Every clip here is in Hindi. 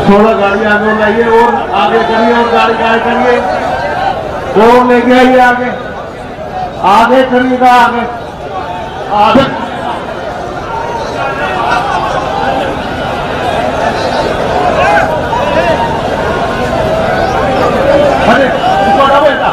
थोड़ा गाड़ी आगे लाइए और आगे करिए और गाड़ी आगे करिए, वो लेके आइए आगे, आगे करिएगा, आगे आगे। अरे इसको हटाओ बेटा।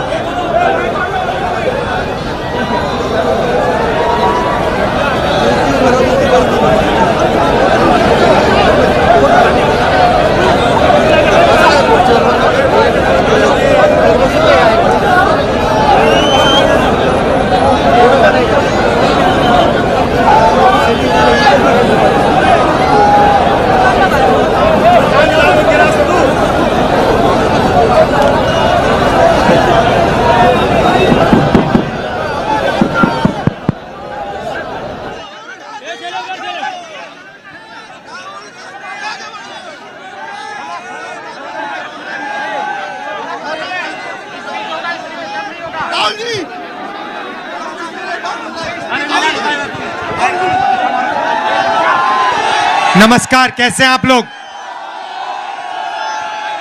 नमस्कार, कैसे हैं आप लोग?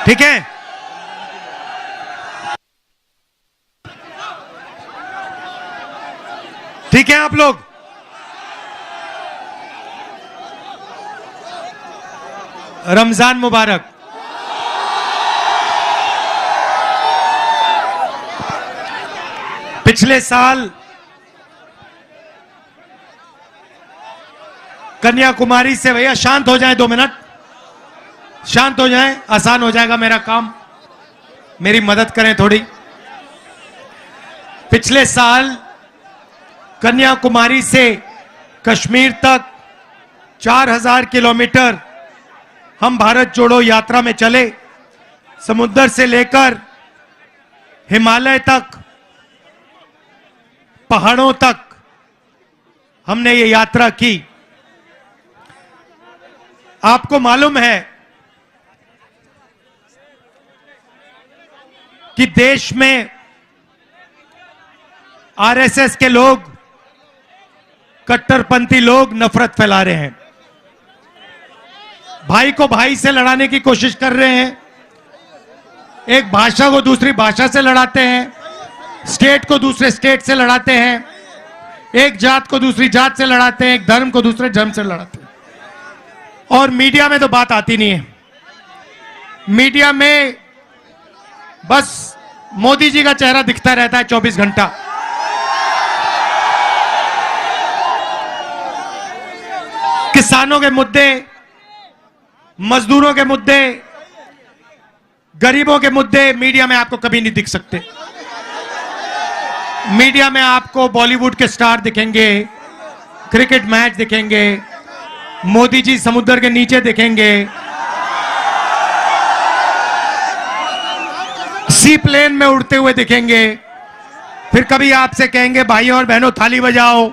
ठीक है। ठीक है आप लोग? रमजान मुबारक। पिछले साल कन्याकुमारी से, भैया शांत हो जाए, 2 मिनट शांत हो जाए, आसान हो जाएगा मेरा काम, मेरी मदद करें थोड़ी। पिछले साल कन्याकुमारी से कश्मीर तक 4000 किलोमीटर हम भारत जोड़ो यात्रा में चले। समुद्र से लेकर हिमालय तक, पहाड़ों तक हमने ये यात्रा की। आपको मालूम है कि देश में आरएसएस के लोग, कट्टरपंथी लोग नफरत फैला रहे हैं, भाई को भाई से लड़ाने की कोशिश कर रहे हैं, एक भाषा को दूसरी भाषा से लड़ाते हैं, स्टेट को दूसरे स्टेट से लड़ाते हैं, एक जात को दूसरी जात से लड़ाते हैं, एक धर्म को दूसरे धर्म से लड़ाते हैं। और मीडिया में तो बात आती नहीं है। मीडिया में बस मोदी जी का चेहरा दिखता रहता है 24 घंटा। किसानों के मुद्दे, मजदूरों के मुद्दे, गरीबों के मुद्दे मीडिया में आपको कभी नहीं दिख सकते। मीडिया में आपको बॉलीवुड के स्टार दिखेंगे, क्रिकेट मैच दिखेंगे, मोदी जी समुद्र के नीचे दिखेंगे, सी प्लेन में उड़ते हुए दिखेंगे, फिर कभी आपसे कहेंगे भाइयों और बहनों थाली बजाओ,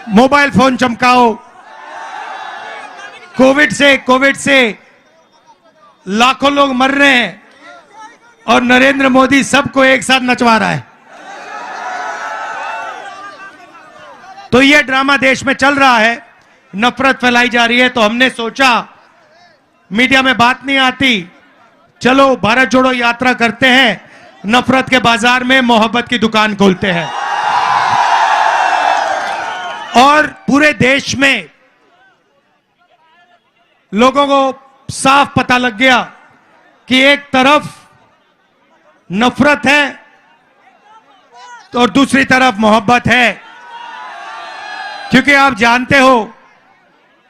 मोबाइल फोन चमकाओ। कोविड से लाखों लोग मर रहे हैं और नरेंद्र मोदी सबको एक साथ नचवा रहा है। तो ये ड्रामा देश में चल रहा है, नफरत फैलाई जा रही है। तो हमने सोचा मीडिया में बात नहीं आती, चलो भारत जोड़ो यात्रा करते हैं, नफरत के बाजार में मोहब्बत की दुकान खोलते हैं। और पूरे देश में लोगों को साफ पता लग गया कि एक तरफ नफरत है और दूसरी तरफ मोहब्बत है। क्योंकि आप जानते हो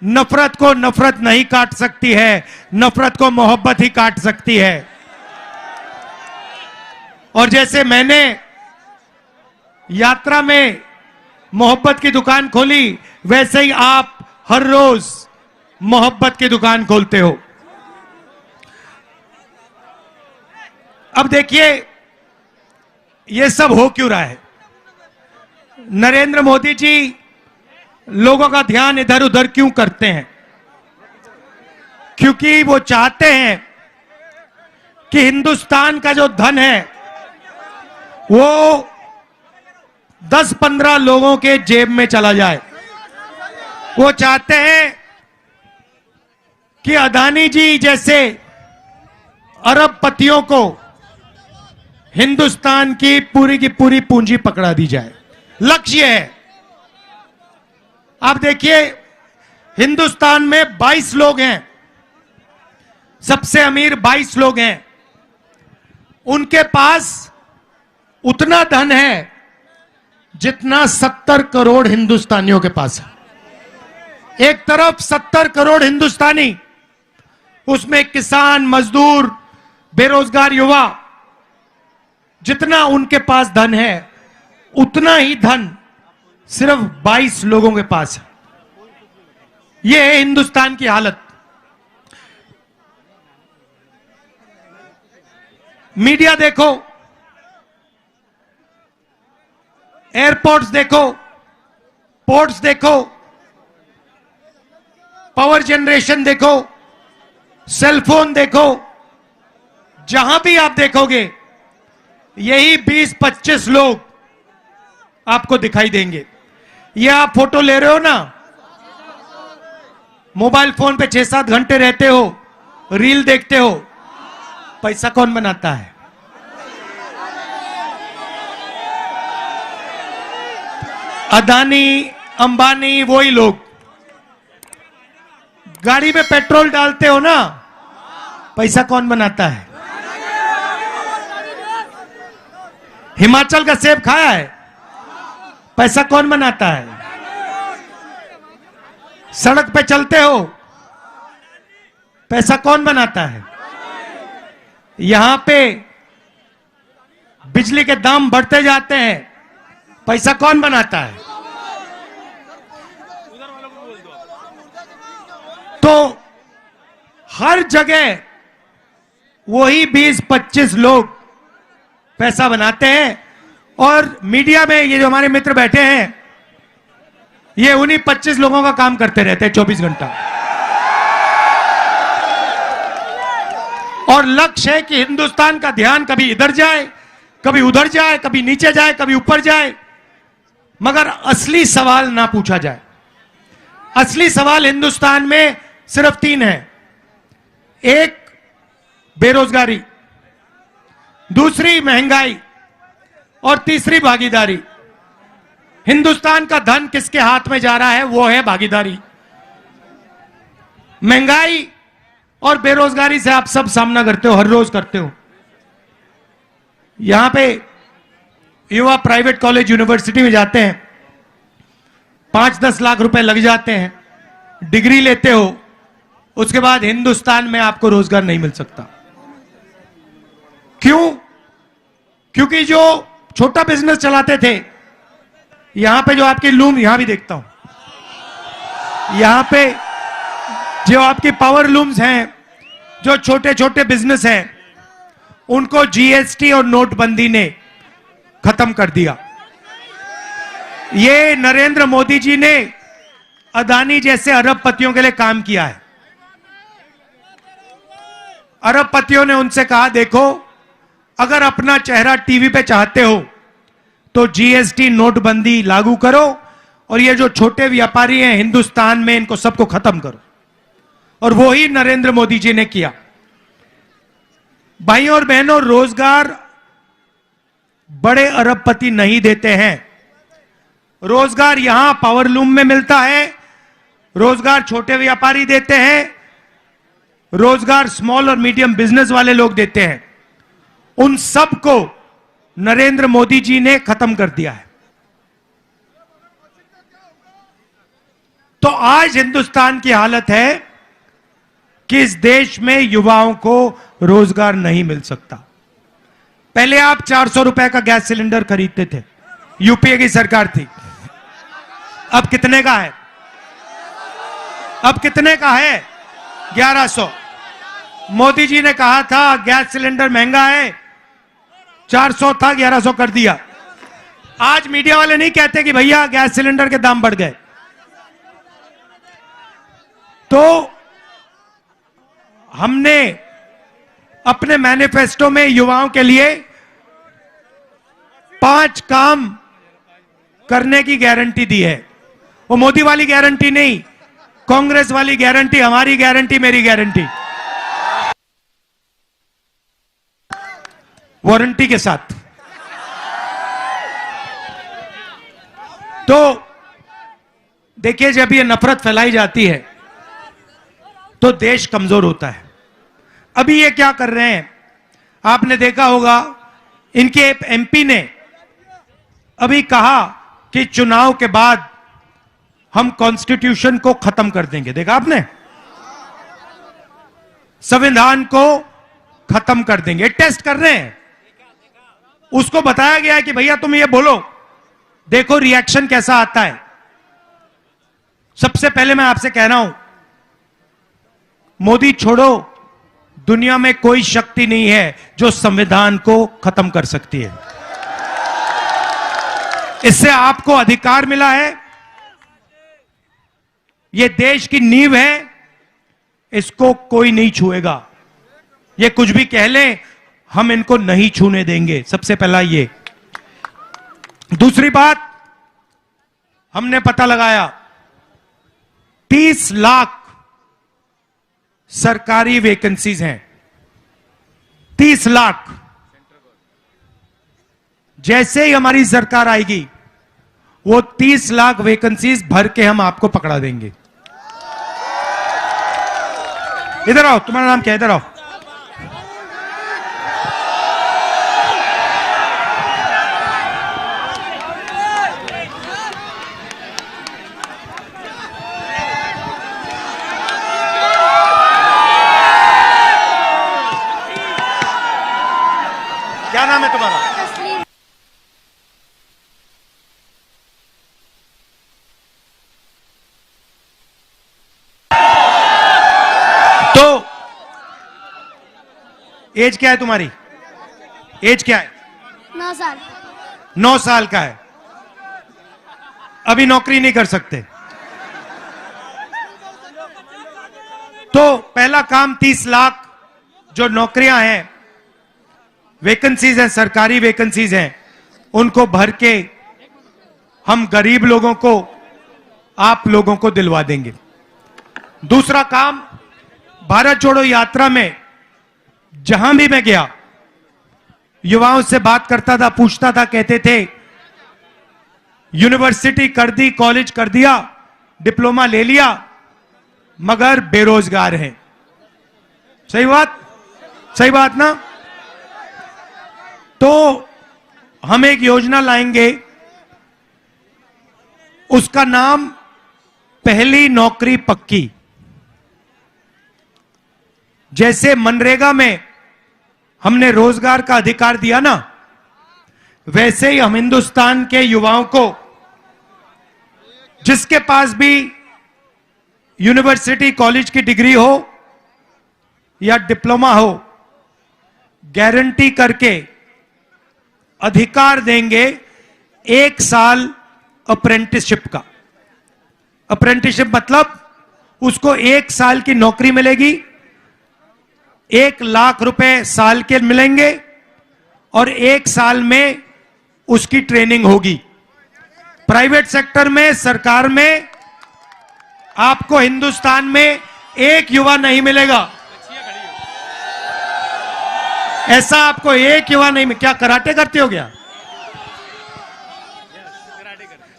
नफरत को नफरत नहीं काट सकती है, नफरत को मोहब्बत ही काट सकती है। और जैसे मैंने यात्रा में मोहब्बत की दुकान खोली, वैसे ही आप हर रोज मोहब्बत की दुकान खोलते हो। अब देखिए ये सब हो क्यों रहा है। नरेंद्र मोदी जी लोगों का ध्यान इधर उधर क्यों करते हैं? क्योंकि वो चाहते हैं कि हिंदुस्तान का जो धन है वो 10-15 लोगों के जेब में चला जाए। वो चाहते हैं कि अदानी जी जैसे अरबपतियों को हिंदुस्तान की पूरी पूंजी पकड़ा दी जाए। लक्ष्य है। आप देखिए, हिंदुस्तान में 22 लोग हैं, सबसे अमीर 22 लोग हैं। उनके पास उतना धन है जितना 70 करोड़ हिंदुस्तानियों के पास है। एक तरफ 70 करोड़ हिंदुस्तानी, उसमें किसान, मजदूर, बेरोजगार युवा, जितना उनके पास धन है उतना ही धन सिर्फ 22 लोगों के पास है। यह है हिंदुस्तान की हालत। मीडिया देखो, एयरपोर्ट्स देखो, पोर्ट्स देखो, पावर जनरेशन देखो, सेलफोन देखो, जहां भी आप देखोगे यही 20-25 लोग आपको दिखाई देंगे। ये आप फोटो ले रहे हो ना, मोबाइल फोन पे 6-7 घंटे रहते हो, रील देखते हो, पैसा कौन बनाता है? अदानी, अंबानी, वही लोग। गाड़ी में पेट्रोल डालते हो ना, पैसा कौन बनाता है? हिमाचल का सेब खाया है, पैसा कौन बनाता है? सड़क पे चलते हो, पैसा कौन बनाता है? यहां पे बिजली के दाम बढ़ते जाते हैं, पैसा कौन बनाता है? तो हर जगह वही 20-25 लोग पैसा बनाते हैं। और मीडिया में ये जो हमारे मित्र बैठे हैं, ये उन्हीं 25 लोगों का काम करते रहते हैं 24 घंटा। और लक्ष्य है कि हिंदुस्तान का ध्यान कभी इधर जाए, कभी उधर जाए, कभी नीचे जाए, कभी ऊपर जाए, मगर असली सवाल ना पूछा जाए। असली सवाल हिंदुस्तान में सिर्फ 3 है। एक, बेरोजगारी, दूसरी महंगाई, और तीसरी भागीदारी। हिंदुस्तान का धन किसके हाथ में जा रहा है? वो है भागीदारी। महंगाई और बेरोजगारी से आप सब सामना करते हो, हर रोज करते हो। यहां पे युवा प्राइवेट कॉलेज, यूनिवर्सिटी में जाते हैं, 5-10 लाख रुपए लग जाते हैं, डिग्री लेते हो, उसके बाद हिंदुस्तान में आपको रोजगार नहीं मिल सकता। क्यों? क्योंकि जो छोटा बिजनेस चलाते थे, यहां पे जो आपकी लूम, यहां भी देखता हूं, यहां पे जो आपकी पावर लूम्स हैं, जो छोटे छोटे बिजनेस हैं, उनको जीएसटी और नोटबंदी ने खत्म कर दिया। ये नरेंद्र मोदी जी ने अदानी जैसे अरबपतियों के लिए काम किया है। अरबपतियों ने उनसे कहा, देखो, अगर अपना चेहरा टीवी पे चाहते हो तो जीएसटी, नोटबंदी लागू करो, और ये जो छोटे व्यापारी हैं हिंदुस्तान में, इनको सबको खत्म करो। और वो ही नरेंद्र मोदी जी ने किया। भाइयों और बहनों, रोजगार बड़े अरबपति नहीं देते हैं। रोजगार यहां पावरलूम में मिलता है, रोजगार छोटे व्यापारी देते हैं, रोजगार स्मॉल और मीडियम बिजनेस वाले लोग देते हैं। उन सब को नरेंद्र मोदी जी ने खत्म कर दिया है। तो आज हिंदुस्तान की हालत है कि इस देश में युवाओं को रोजगार नहीं मिल सकता। पहले आप 400 रुपए का गैस सिलेंडर खरीदते थे, यूपीए की सरकार थी। अब कितने का है? अब कितने का है? 1100। मोदी जी ने कहा था गैस सिलेंडर महंगा है, 400 था, 1100 कर दिया। आज मीडिया वाले नहीं कहते कि भैया गैस सिलेंडर के दाम बढ़ गए। तो हमने अपने मैनिफेस्टो में युवाओं के लिए 5 काम करने की गारंटी दी है। वो मोदी वाली गारंटी नहीं, कांग्रेस वाली गारंटी, हमारी गारंटी, मेरी गारंटी, वारंटी के साथ। तो देखिए, जब ये नफरत फैलाई जाती है तो देश कमजोर होता है। अभी ये क्या कर रहे हैं, आपने देखा होगा, इनके एमपी ने अभी कहा कि चुनाव के बाद हम कॉन्स्टिट्यूशन को खत्म कर देंगे। देखा आपने, संविधान को खत्म कर देंगे। टेस्ट कर रहे हैं। उसको बताया गया है कि भैया तुम ये बोलो, देखो रिएक्शन कैसा आता है। सबसे पहले मैं आपसे कह रहा हूं, मोदी छोड़ो, दुनिया में कोई शक्ति नहीं है जो संविधान को खत्म कर सकती है। इससे आपको अधिकार मिला है, यह देश की नींव है, इसको कोई नहीं छुएगा। ये कुछ भी कह ले, हम इनको नहीं छूने देंगे। सबसे पहला ये। दूसरी बात, हमने पता लगाया 30 लाख सरकारी वैकेंसीज हैं। 30 लाख। जैसे ही हमारी सरकार आएगी, वो 30 लाख वैकेंसीज भर के हम आपको पकड़ा देंगे। इधर आओ, तुम्हारा नाम क्या है? इधर आओ। क्या नाम है तुम्हारा? तो एज क्या है तुम्हारी? एज क्या है? 9 साल। 9 साल का है। अभी नौकरी नहीं कर सकते। तो पहला काम, 30 लाख जो नौकरियां हैं, वैकेंसीज हैं, सरकारी वैकेंसीज हैं, उनको भर के हम गरीब लोगों को, आप लोगों को दिलवा देंगे। दूसरा काम, भारत जोड़ो यात्रा में जहां भी मैं गया, युवाओं से बात करता था, पूछता था, कहते थे यूनिवर्सिटी कर दी, कॉलेज कर दिया, डिप्लोमा ले लिया, मगर बेरोजगार हैं। सही बात, सही बात ना? तो हम एक योजना लाएंगे, उसका नाम पहली नौकरी पक्की। जैसे मनरेगा में हमने रोजगार का अधिकार दिया ना, वैसे ही हम हिंदुस्तान के युवाओं को, जिसके पास भी यूनिवर्सिटी कॉलेज की डिग्री हो या डिप्लोमा हो, गारंटी करके अधिकार देंगे 1 साल अप्रेंटिसशिप का। अप्रेंटिसशिप मतलब उसको 1 साल की नौकरी मिलेगी, 1 लाख रुपए साल के मिलेंगे और 1 साल में उसकी ट्रेनिंग होगी। प्राइवेट सेक्टर में, सरकार में आपको हिंदुस्तान में एक युवा नहीं मिलेगा। ऐसा आपको एक युवा नहीं। क्या कराटे करते हो क्या?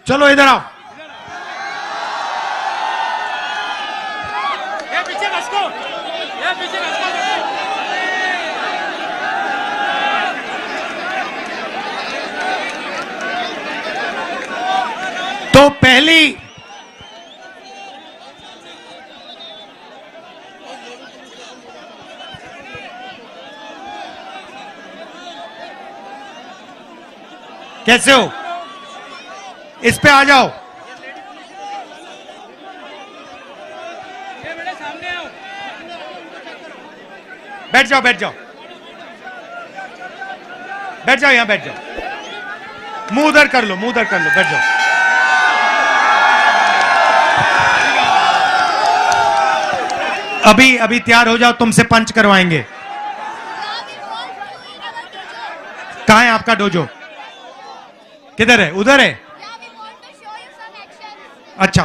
चलो इधर आओ। तो पहली कैसे हो? इस पे आ जाओ। बैठ जाओ, बैठ जाओ, बैठ जाओ, यहां बैठ जाओ। मुंह उधर कर लो, मुंह उधर कर लो, बैठ जाओ। अभी अभी तैयार हो जाओ, तुमसे पंच करवाएंगे। कहाँ है आपका डोजो? किधर है? उधर है। अच्छा,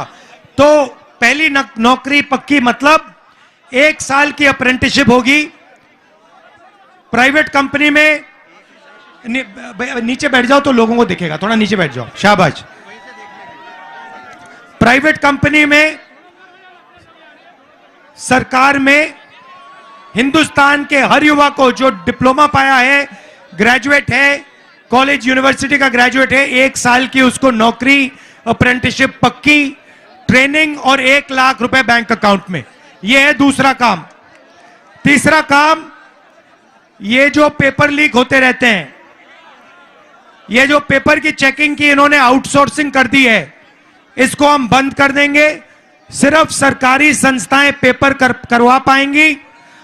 तो पहली नौकरी पक्की मतलब 1 साल की अप्रेंटिसशिप होगी प्राइवेट कंपनी में। नीचे बैठ जाओ तो लोगों को दिखेगा, थोड़ा नीचे बैठ जाओ, शाबाश। प्राइवेट कंपनी में, सरकार में, हिंदुस्तान के हर युवा को जो डिप्लोमा पाया है, ग्रेजुएट है, कॉलेज यूनिवर्सिटी का ग्रेजुएट है, 1 साल की उसको नौकरी, अप्रेंटिसशिप पक्की, ट्रेनिंग और 1 लाख रुपए बैंक अकाउंट में। यह है दूसरा काम। तीसरा काम, ये जो पेपर लीक होते रहते हैं, ये जो पेपर की चेकिंग की इन्होंने आउटसोर्सिंग कर दी है, इसको हम बंद कर देंगे। सिर्फ सरकारी संस्थाएं पेपर करवा पाएंगी,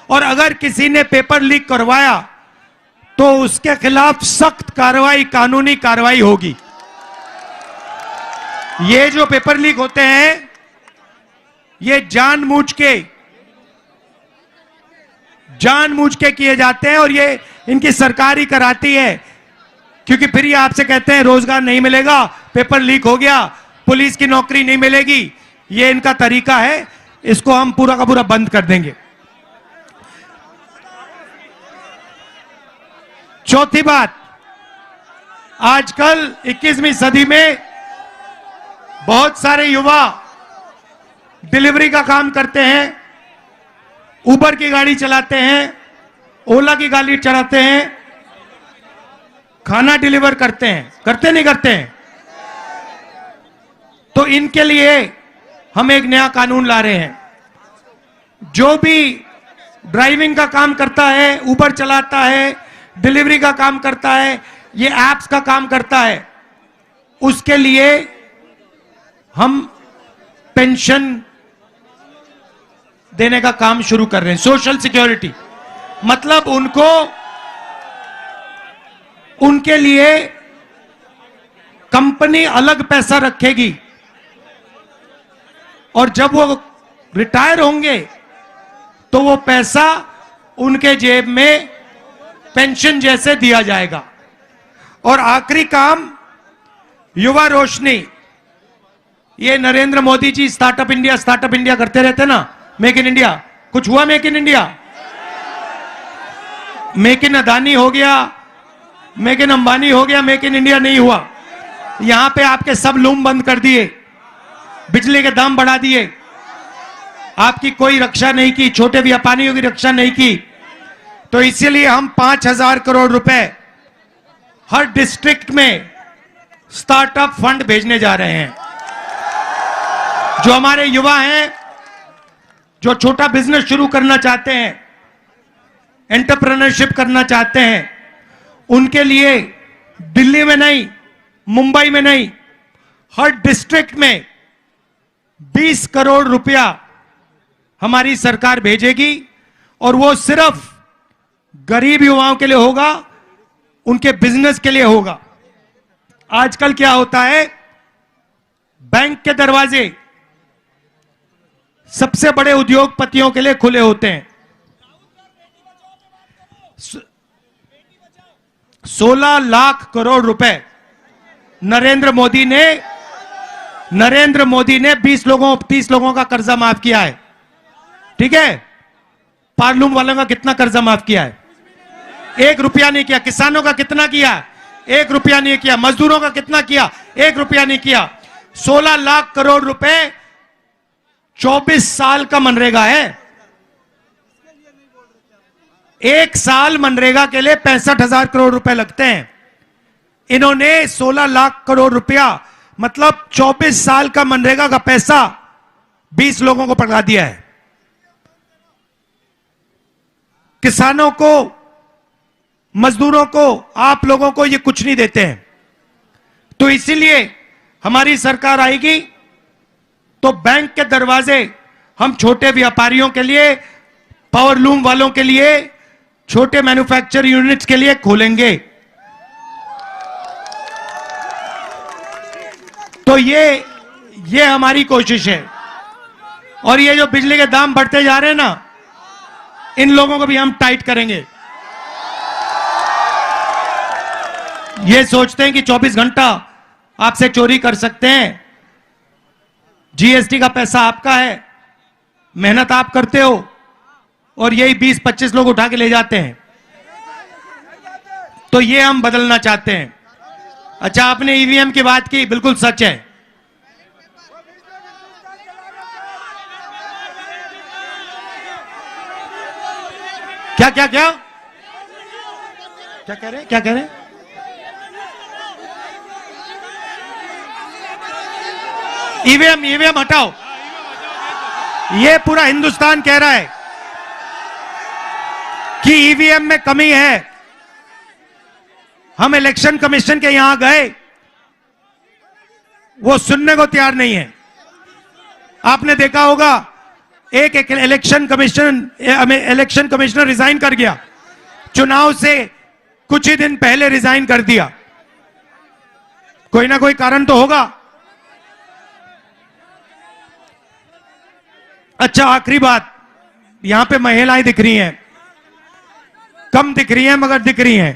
और अगर किसी ने पेपर लीक करवाया तो उसके खिलाफ सख्त कार्रवाई, कानूनी कार्रवाई होगी। ये जो पेपर लीक होते हैं, ये जानबूझ के किए जाते हैं, और ये इनकी सरकार ही कराती है, क्योंकि फिर ये आपसे कहते हैं रोजगार नहीं मिलेगा, पेपर लीक हो गया, पुलिस की नौकरी नहीं मिलेगी। ये इनका तरीका है, इसको हम पूरा का पूरा बंद कर देंगे। चौथी बात, आजकल 21वीं सदी में बहुत सारे युवा डिलीवरी का काम करते हैं, उबर की गाड़ी चलाते हैं, ओला की गाड़ी चलाते हैं, खाना डिलीवर करते हैं, करते नहीं करते हैं? तो इनके लिए हम एक नया कानून ला रहे हैं। जो भी ड्राइविंग का काम करता है, उबर चलाता है, डिलीवरी का काम करता है, ये एप्स का काम करता है, उसके लिए हम पेंशन देने का काम शुरू कर रहे हैं। सोशल सिक्योरिटी मतलब उनके लिए कंपनी अलग पैसा रखेगी, और जब वो रिटायर होंगे तो वो पैसा उनके जेब में पेंशन जैसे दिया जाएगा। और आखिरी काम, युवा रोशनी। ये नरेंद्र मोदी जी स्टार्टअप इंडिया करते रहते ना, मेक इन इंडिया। कुछ हुआ make in India? Make in Adani हो गया, मेक इन अंबानी हो गया, मेक इन इंडिया नहीं हुआ। यहां पे आपके सब लूम बंद कर दिए, बिजली के दाम बढ़ा दिए, आपकी कोई रक्षा नहीं की, छोटे व्यापारियों की रक्षा नहीं की। तो इसीलिए हम 5,000 करोड़ रुपए हर डिस्ट्रिक्ट में स्टार्टअप फंड भेजने जा रहे हैं। जो हमारे युवा हैं, जो छोटा बिजनेस शुरू करना चाहते हैं, एंटरप्रेन्योरशिप करना चाहते हैं, उनके लिए दिल्ली में नहीं, मुंबई में नहीं, हर डिस्ट्रिक्ट में 20 करोड़ रुपया हमारी सरकार भेजेगी, और वो सिर्फ गरीब युवाओं के लिए होगा, उनके बिजनेस के लिए होगा। आजकल क्या होता है, बैंक के दरवाजे सबसे बड़े उद्योगपतियों के लिए खुले होते हैं। 16 लाख करोड़ रुपए नरेंद्र मोदी ने 30 लोगों का कर्जा माफ किया है। ठीक है, पार्लूम वालों का कितना कर्जा माफ किया है? 1 रुपया नहीं किया। किसानों का कितना किया? 1 रुपया नहीं किया। मजदूरों का कितना किया? 1 रुपया नहीं किया। 16 लाख करोड़ रुपए 24 साल का मनरेगा है। 1 साल मनरेगा के लिए 65,000 करोड़ रुपए लगते हैं। इन्होंने 16 लाख करोड़ रुपया मतलब 24 साल का मनरेगा का पैसा 20 लोगों को पकड़ा दिया है। किसानों को, मजदूरों को, आप लोगों को ये कुछ नहीं देते हैं। तो इसीलिए हमारी सरकार आएगी तो बैंक के दरवाजे हम छोटे व्यापारियों के लिए, पावरलूम वालों के लिए, छोटे मैन्युफैक्चर यूनिट्स के लिए खोलेंगे। तो ये हमारी कोशिश है। और ये जो बिजली के दाम बढ़ते जा रहे हैं ना, इन लोगों को भी हम टाइट करेंगे। ये सोचते हैं कि 24 घंटा आपसे चोरी कर सकते हैं। जीएसटी का पैसा आपका है, मेहनत आप करते हो और यही 20-25 लोग उठा के ले जाते हैं। तो ये हम बदलना चाहते हैं। अच्छा, आपने ईवीएम की बात की, बिल्कुल सच है। क्या क्या क्या क्या कह रहे हैं, क्या कह रहे हैं? ईवीएम ईवीएम हटाओ। ये पूरा हिंदुस्तान कह रहा है कि ईवीएम में कमी है। हम इलेक्शन कमीशन के यहां गए, वो सुनने को तैयार नहीं है। आपने देखा होगा, एक इलेक्शन कमिश्नर रिजाइन कर गया, चुनाव से कुछ ही दिन पहले रिजाइन कर दिया। कोई ना कोई कारण तो होगा। अच्छा, आखिरी बात, यहां पे महिलाएं दिख रही हैं, कम दिख रही हैं मगर दिख रही हैं।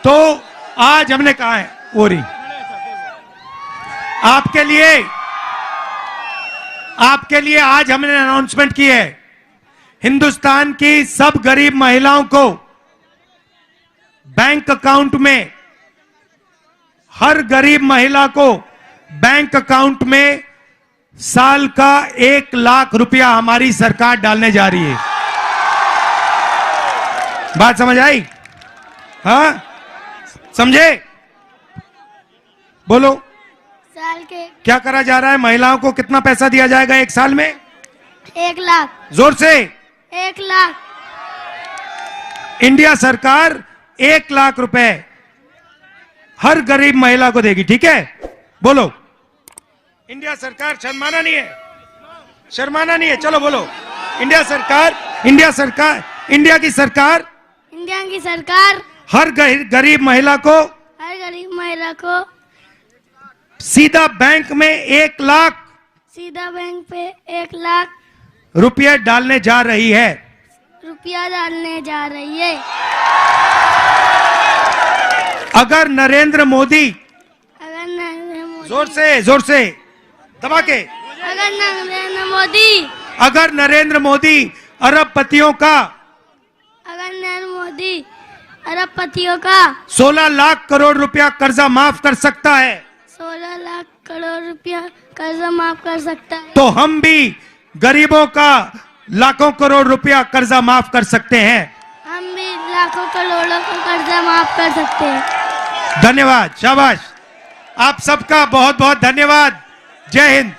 तो आज हमने कहा है, ओरी आपके लिए आज हमने अनाउंसमेंट की है, हिंदुस्तान की सब गरीब महिलाओं को बैंक अकाउंट में, हर गरीब महिला को बैंक अकाउंट में साल का 1 लाख रुपया हमारी सरकार डालने जा रही है। बात समझ आई? हाँ, समझे? बोलो। साल के क्या करा जा रहा है? महिलाओं को कितना पैसा दिया जाएगा 1 साल में? 1 लाख। जोर से। 1 लाख। इंडिया सरकार 1 लाख रुपए हर गरीब महिला को देगी, ठीक है? बोलो। इंडिया सरकार, शर्माना नहीं है, शर्माना नहीं है, चलो बोलो। इंडिया की सरकार हर गरीब महिला को सीधा बैंक में 1 लाख रुपया डालने जा रही है। अगर नरेंद्र मोदी, जोर से दबा के, अगर नरेंद्र मोदी अरबपतियों का 16 लाख करोड़ रुपया कर्जा माफ कर सकता है, 16 लाख करोड़ रुपया कर्जा माफ कर सकता है, तो हम भी गरीबों का लाखों करोड़ रुपया कर्जा माफ कर सकते हैं। हम भी लाखों करोड़ों का कर्जा माफ कर सकते हैं। धन्यवाद, शाबाश। आप सबका बहुत बहुत धन्यवाद। जय हिंद।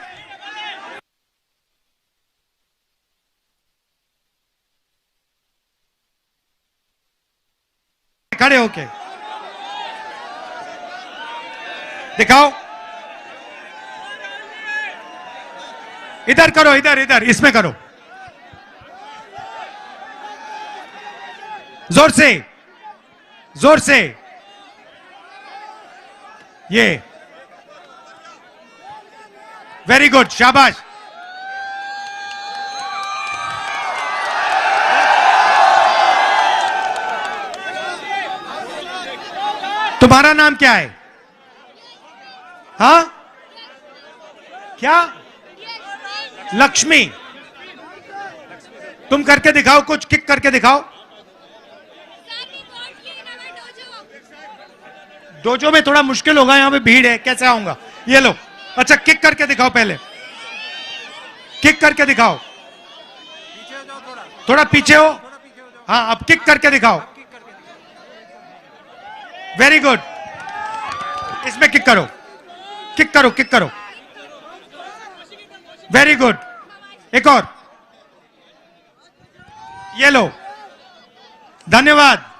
खड़े होके दिखाओ, इधर करो, इधर इसमें करो, जोर से। ये वेरी गुड, शाबाश। तुम्हारा नाम क्या है? हाँ, क्या? लक्ष्मी। तुम करके दिखाओ, कुछ किक करके दिखाओ। डोजो में थोड़ा मुश्किल होगा, यहां पे भीड़ है, कैसे आऊंगा? ये लो। अच्छा, किक करके दिखाओ, पहले किक करके दिखाओ। थोड़ा पीछे हो। हाँ, अब किक करके दिखाओ। Very good. इसमें किक करो, किक करो। Very good. एक और। ये लो। धन्यवाद।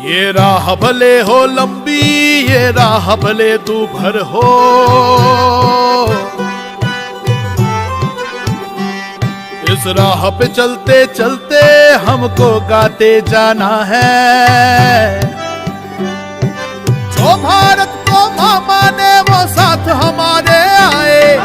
ये राह भले हो लंबी, ये राह भले दूभर हो, इस राह पे चलते चलते हमको गाते जाना है। जो भारत को मां माने वो साथ हमारे आए,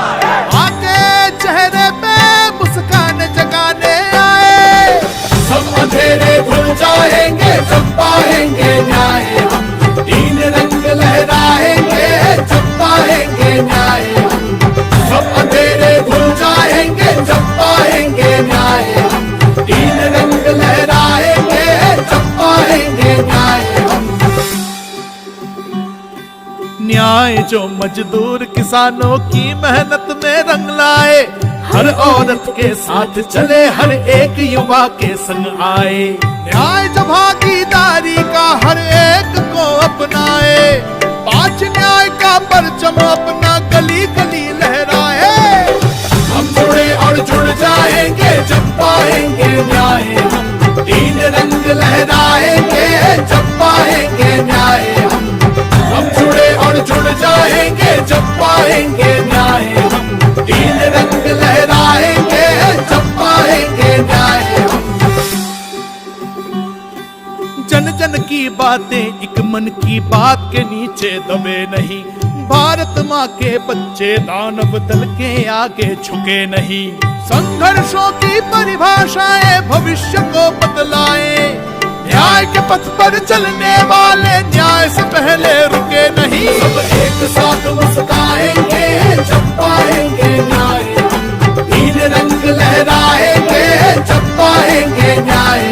आके चेहरे पे मुस्कान जगाने आए। सब अंधेरे भूल जाएंगे जब पाएंगे न्याय, हम तीन रंग लहराएंगे जब पाएंगे न्याय। सब अंधेरे भूल जाएंगे जब पाएंगे न्याय, हम तीन रंग लहराएंगे जब पाएंगे न्याय। न्याय जो मजदूर किसानों की मेहनत में रंग लाए, हर औरत के साथ चले, हर एक युवा के संग आए। न्याय जो भागीदारी का हर एक को अपनाए, पांच न्याय का परचम अपना गली गली लहराए। हम जुड़े और जुड़ जाएंगे जब पाएंगे न्याय, हम तीन रंग लहराएंगे जब पाएंगे न्याय। हम जुड़े और जुड़ जाएंगे जब पाएंगे न्याय, हम तीन रंग लहराएंगे जब पाएंगे न्याय। जन जन की बातें एक मन की बात के नीचे दबे नहीं, भारत माँ के बच्चे दानव दल के आगे झुके नहीं। संघर्षों की परिभाषाएं भविष्य को बदलाए, न्याय के पथ पर चलने वाले न्याय से पहले रुके नहीं। सब एक साथ मुस्काएंगे जब पाएंगे न्याय, तीन रंग लहराएंगे जब पाएंगे न्याय।